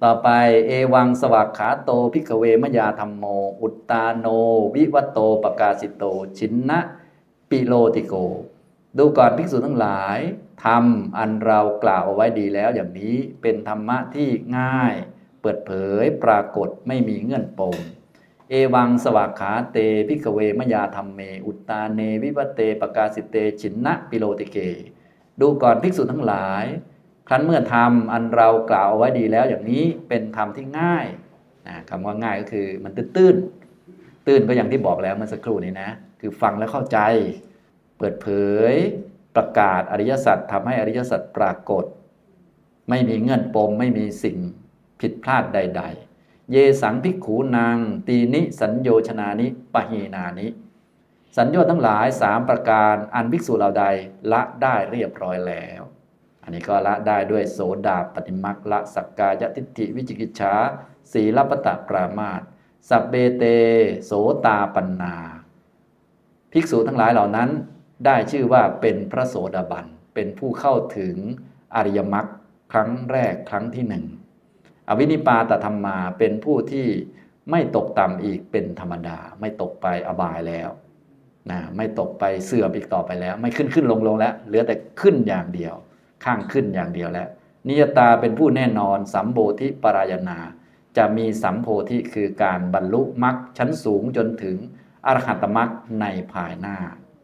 ต่อไปเอวังสวากขาโตภิกขเวมยาธัมโมอุตตาโนวิวัตโตปกาสิโตชินนะปิโลติโกดูก่อนภิกษุทั้งหลายธรรมอันเรากล่าวเอาไว้ดีแล้วอย่างนี้เป็นธรรมะที่ง่ายเปิดเผยปรากฏไม่มีเงื่อนปมเอวังสวากขาเตภิกขเวมยาธัมเมอุตตาเนวิวัตเตปกาสิเตชินนะปิโลติเกดูก่อนภิกษุทั้งหลายครั้นเมื่อธรรมอันเรากล่าวเอาไว้ดีแล้วอย่างนี้เป็นธรรมที่ง่ายคำว่าง่ายก็คือมันตื้นตื้นก็อย่างที่บอกแล้วเมื่อสักครู่นี้นะคือฟังแล้วเข้าใจเปิดเผยประกาศอริยสัจทำให้อริยสัจปรากฏไม่มีเงื่อนปมไม่มีสิ่งผิดพลาดใดๆเยสังภิกขูนางตีนิสัญโยชนานิปหีนานิสัญโยชน์ทั้งหลาย3ประการอันภิกษุเหล่าใดละได้เรียบร้อยแล้วอันนี้ก็ละได้ด้วยโสดาปฏิมักละสักกายทิฏฐิวิจิกิจฉาสีลปตะปรามาสสัพเบเตโสตาปันนาภิกษุทั้งหลายเหล่านั้นได้ชื่อว่าเป็นพระโสดาบันเป็นผู้เข้าถึงอริยมรรคครั้งแรกครั้งที่1อวินิปาตธรรมาเป็นผู้ที่ไม่ตกต่ำอีกเป็นธรรมดาไม่ตกไปอบายแล้วไม่ตกไปเสื่อมอีกต่อไปแล้วไม่ขึ้นลงแล้วเหลือแต่ขึ้นอย่างเดียวข้างขึ้นอย่างเดียวแล้วนิยตาเป็นผู้แน่นอนสัมโพธิปรายนาจะมีสัมโพธิคือการบรรลุมรรคชั้นสูงจนถึงอรหัตมรรคในภายหน้า